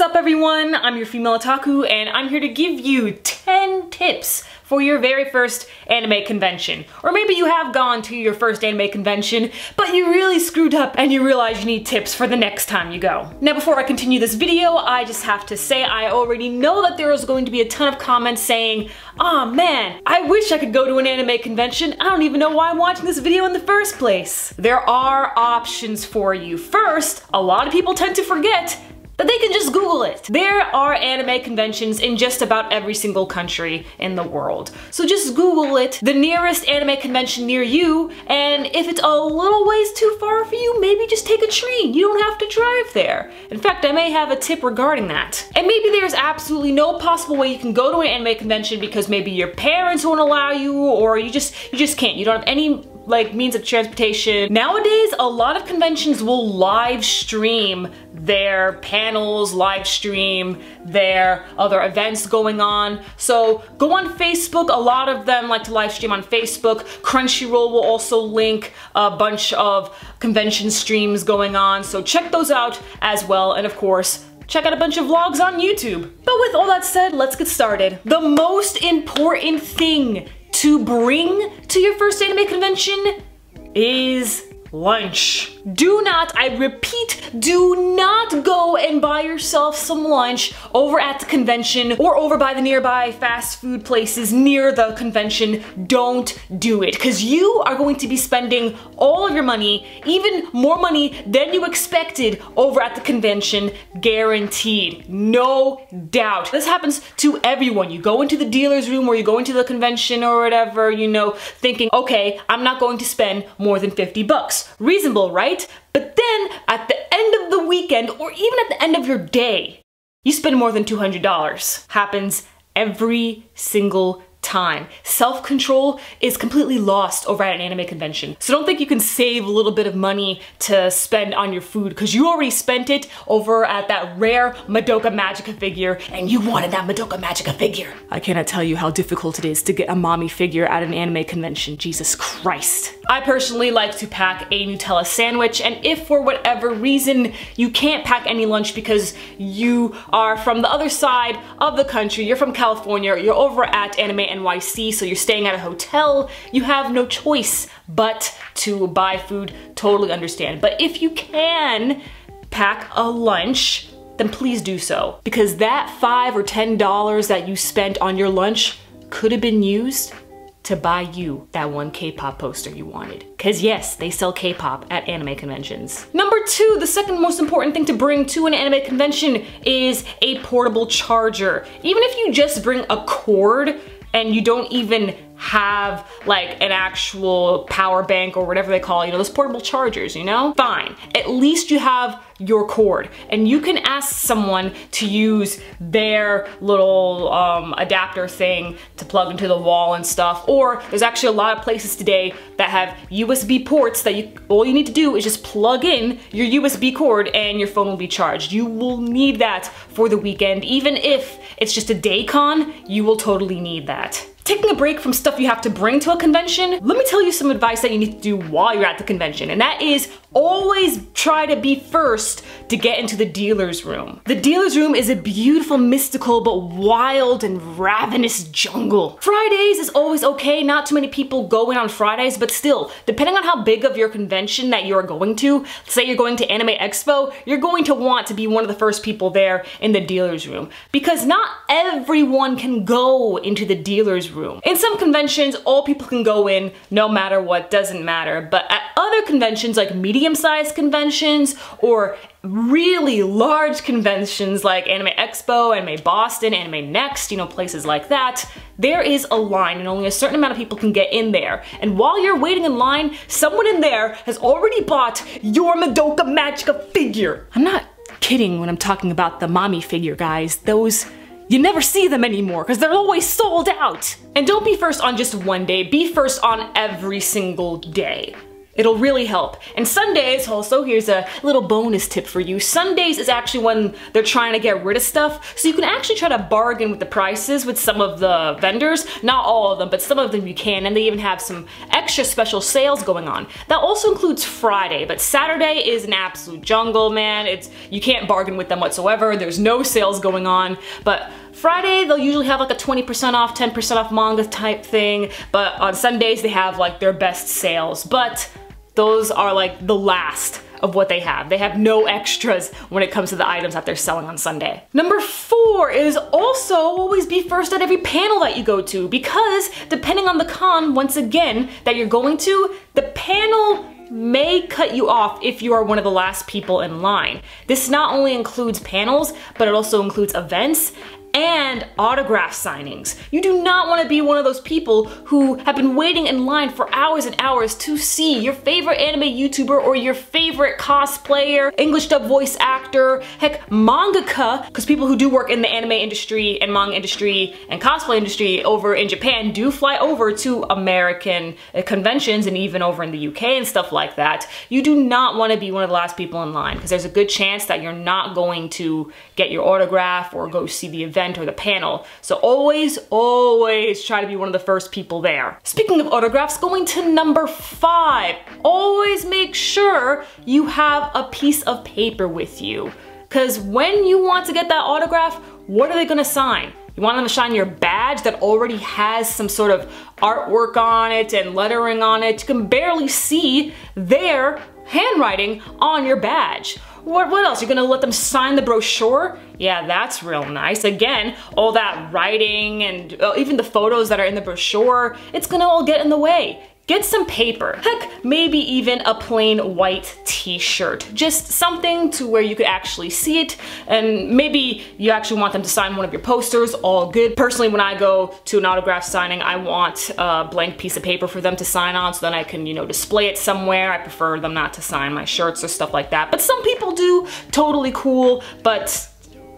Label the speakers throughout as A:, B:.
A: What's up everyone? I'm your female otaku and I'm here to give you 10 tips for your very first anime convention. Or maybe you have gone to your first anime convention, but you really screwed up and you realize you need tips for the next time you go. Now before I continue this video, I just have to say I already know that there is going to be a ton of comments saying, "Aw man, I wish I could go to an anime convention. I don't even know why I'm watching this video in the first place." There are options for you. First, a lot of people tend to forget but they can just Google it. There are anime conventions in just about every single country in the world. So just Google it, the nearest anime convention near you, and if it's a little ways too far for you, maybe just take a train. You don't have to drive there. In fact, I may have a tip regarding that. And maybe there's absolutely no possible way you can go to an anime convention because maybe your parents won't allow you, or you just can't. You don't have any means of transportation. Nowadays, a lot of conventions will live stream their panels, live stream their other events going on. So go on Facebook, a lot of them like to live stream on Facebook. Crunchyroll will also link a bunch of convention streams going on, so check those out as well, and of course, check out a bunch of vlogs on YouTube. But with all that said, let's get started. The most important thing to bring to your first anime convention is lunch. Do not, I repeat, do not go and buy yourself some lunch over at the convention or over by the nearby fast food places near the convention. Don't do it, because you are going to be spending all of your money, even more money than you expected over at the convention, guaranteed. No doubt. This happens to everyone. You go into the dealer's room or you go into the convention or whatever, you know, thinking, okay, I'm not going to spend more than 50 bucks. Reasonable, right? But then at the end of the weekend, or even at the end of your day, you spend more than $200. Happens every single time. Self-control is completely lost over at an anime convention. So don't think you can save a little bit of money to spend on your food, because you already spent it over at that rare Madoka Magica figure, and you wanted that Madoka Magica figure. I cannot tell you how difficult it is to get a mommy figure at an anime convention. Jesus Christ. I personally like to pack a Nutella sandwich, and if for whatever reason you can't pack any lunch because you are from the other side of the country, you're from California, you're over at Anime NYC, so you're staying at a hotel, you have no choice but to buy food, totally understand. But if you can pack a lunch, then please do so, because that $5 or $10 that you spent on your lunch could have been used to buy you that one K-pop poster you wanted. Cause yes, they sell K-pop at anime conventions. Number 2, the second most important thing to bring to an anime convention is a portable charger. Even if you just bring a cord and you don't even have like an actual power bank or whatever they call it, you know, those portable chargers, you know? Fine, at least you have your cord, and you can ask someone to use their little adapter thing to plug into the wall and stuff. Or there's actually a lot of places today that have USB ports that all you need to do is just plug in your USB cord and your phone will be charged. You will need that for the weekend. Even if it's just a day con, you will totally need that. Taking a break from stuff you have to bring to a convention, let me tell you some advice that you need to do while you're at the convention, and that is always try to be first to get into the dealer's room. The dealer's room is a beautiful, mystical, but wild and ravenous jungle. Fridays is always okay, not too many people go in on Fridays, but still, depending on how big of your convention that you're going to, say you're going to Anime Expo, you're going to want to be one of the first people there in the dealer's room, because not everyone can go into the dealer's room. In some conventions, all people can go in no matter what, doesn't matter, but at other conventions like medium-sized conventions or really large conventions like Anime Expo, Anime Boston, Anime Next, you know, places like that, there is a line and only a certain amount of people can get in there. And while you're waiting in line, someone in there has already bought your Madoka Magica figure. I'm not kidding when I'm talking about the mommy figure, guys. Those, you never see them anymore because they're always sold out. And don't be first on just one day, be first on every single day. It'll really help. And Sundays, also, here's a little bonus tip for you. Sundays is actually when they're trying to get rid of stuff, so you can actually try to bargain with the prices with some of the vendors. Not all of them, but some of them you can, and they even have some extra special sales going on. That also includes Friday, but Saturday is an absolute jungle, man. You can't bargain with them whatsoever. There's no sales going on, but Friday, they'll usually have like a 20% off, 10% off manga type thing, but on Sundays, they have like their best sales, but those are like the last of what they have. They have no extras when it comes to the items that they're selling on Sunday. Number 4 is also always be first at every panel that you go to, because depending on the con, once again, that you're going to, the panel may cut you off if you are one of the last people in line. This not only includes panels, but it also includes events and autograph signings. You do not want to be one of those people who have been waiting in line for hours and hours to see your favorite anime YouTuber or your favorite cosplayer, English dub voice actor, heck, mangaka, because people who do work in the anime industry and manga industry and cosplay industry over in Japan do fly over to American conventions and even over in the UK and stuff like that. You do not want to be one of the last people in line, because there's a good chance that you're not going to get your autograph or go see the event or the panel. So always try to be one of the first people there. Speaking of autographs, going to number 5, always make sure you have a piece of paper with you. Because when you want to get that autograph, what are they gonna sign? You want them to sign your badge that already has some sort of artwork on it and lettering on it. You can barely see their handwriting on your badge. What else? You're gonna let them sign the brochure? Yeah, that's real nice. Again, all that writing and even the photos that are in the brochure, it's gonna all get in the way. Get some paper. Heck, maybe even a plain white t-shirt. Just something to where you could actually see it, and maybe you actually want them to sign one of your posters, all good. Personally, when I go to an autograph signing, I want a blank piece of paper for them to sign on so then I can, display it somewhere. I prefer them not to sign my shirts or stuff like that. But some people do, totally cool, but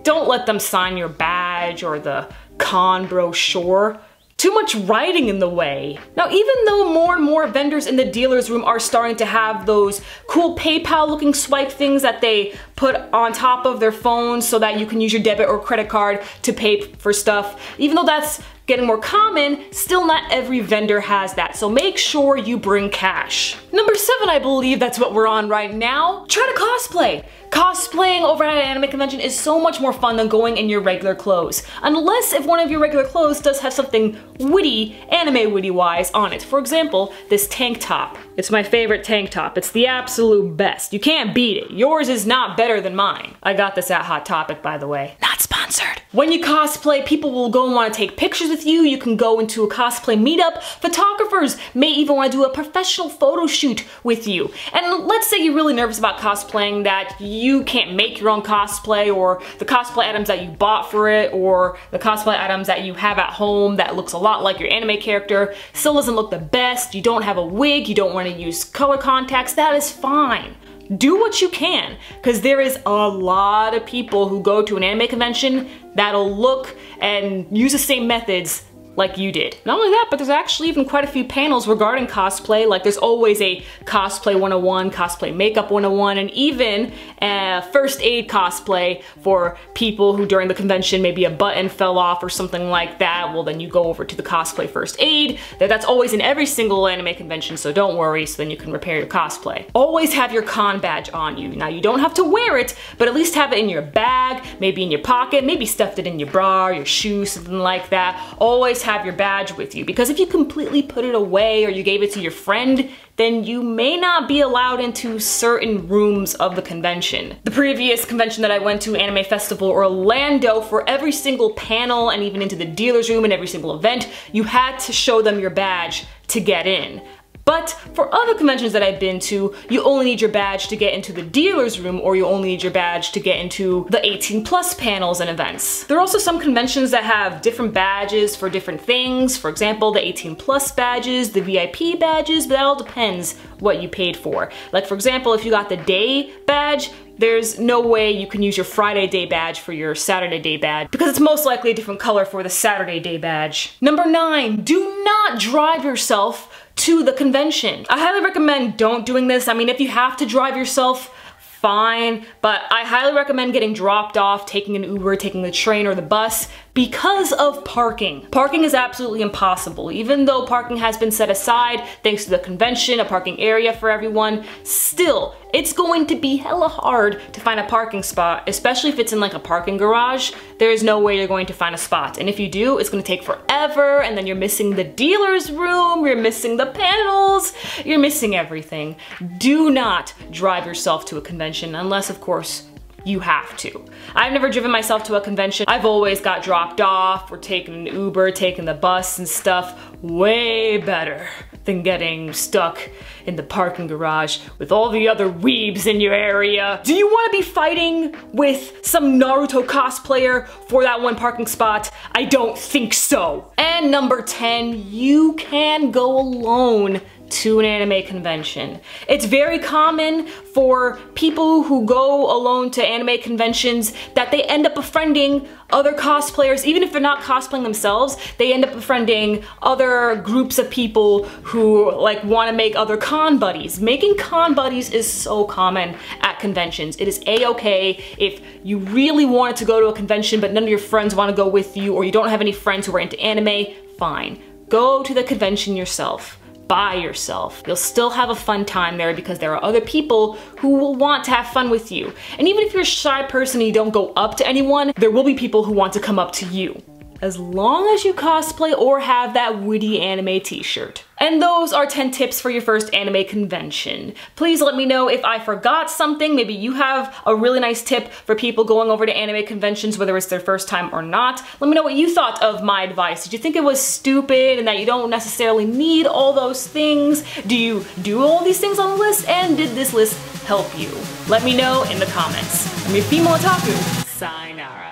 A: don't let them sign your badge or the con brochure. Too much writing in the way. Now, even though more and more vendors in the dealer's room are starting to have those cool PayPal looking swipe things that they put on top of their phones so that you can use your debit or credit card to pay for stuff, even though that's getting more common, still not every vendor has that, so make sure you bring cash. Number 7, I believe that's what we're on right now. Try to cosplay. Cosplaying over at an anime convention is so much more fun than going in your regular clothes. Unless if one of your regular clothes does have something witty, anime witty wise on it. For example, this tank top. It's my favorite tank top. It's the absolute best. You can't beat it. Yours is not better than mine. I got this at Hot Topic, by the way. Not sponsored. When you cosplay, people will go and want to take pictures with you. You can go into a cosplay meetup. Photographers may even want to do a professional photo shoot with you. And let's say you're really nervous about cosplaying, that you can't make your own cosplay, or the cosplay items that you bought for it, or the cosplay items that you have at home that looks a lot like your anime character still doesn't look the best. You don't have a wig, you don't want to use color contacts. That is fine. Do what you can, because there is a lot of people who go to an anime convention that'll look and use the same methods like you did. Not only that, but there's actually even quite a few panels regarding cosplay. Like there's always a cosplay 101, cosplay makeup 101, and even a first aid cosplay for people who during the convention maybe a button fell off or something like that. Well, then you go over to the cosplay first aid. That's always in every single anime convention, so don't worry, so then you can repair your cosplay. Always have your con badge on you. Now you don't have to wear it, but at least have it in your bag, maybe in your pocket, maybe stuffed it in your bra or your shoe, something like that. Always have your badge with you, because if you completely put it away or you gave it to your friend, then you may not be allowed into certain rooms of the convention. The previous convention that I went to, Anime Festival Orlando, for every single panel and even into the dealer's room and every single event, you had to show them your badge to get in. But for other conventions that I've been to, you only need your badge to get into the dealer's room, or you only need your badge to get into the 18+ panels and events. There are also some conventions that have different badges for different things. For example, the 18+ badges, the VIP badges, but that all depends what you paid for. Like for example, if you got the day badge, there's no way you can use your Friday day badge for your Saturday day badge because it's most likely a different color for the Saturday day badge. Number 9, do not drive yourself to the convention. I highly recommend don't doing this. I mean, if you have to drive yourself, fine, but I highly recommend getting dropped off, taking an Uber, taking the train or the bus because of parking. Parking is absolutely impossible. Even though parking has been set aside thanks to the convention, a parking area for everyone, still, it's going to be hella hard to find a parking spot, especially if it's in like a parking garage. There is no way you're going to find a spot. And if you do, it's gonna take forever, and then you're missing the dealer's room, you're missing the panels, you're missing everything. Do not drive yourself to a convention unless, of course, you have to. I've never driven myself to a convention. I've always got dropped off or taken an Uber, taken the bus and stuff. Way better than getting stuck in the parking garage with all the other weebs in your area. Do you want to be fighting with some Naruto cosplayer for that one parking spot? I don't think so. And number 10, you can go alone to an anime convention. It's very common for people who go alone to anime conventions that they end up befriending other cosplayers. Even if they're not cosplaying themselves, they end up befriending other groups of people who like want to make other con buddies. Making con buddies is so common at conventions. It is a-okay if you really wanted to go to a convention but none of your friends want to go with you, or you don't have any friends who are into anime, fine. Go to the convention yourself. By yourself. You'll still have a fun time there because there are other people who will want to have fun with you. And even if you're a shy person and you don't go up to anyone, there will be people who want to come up to you. As long as you cosplay or have that witty anime t-shirt. And those are 10 tips for your first anime convention. Please let me know if I forgot something. Maybe you have a really nice tip for people going over to anime conventions, whether it's their first time or not. Let me know what you thought of my advice. Did you think it was stupid and that you don't necessarily need all those things? Do you do all these things on the list? And did this list help you? Let me know in the comments. I'm your female otaku. Sayonara.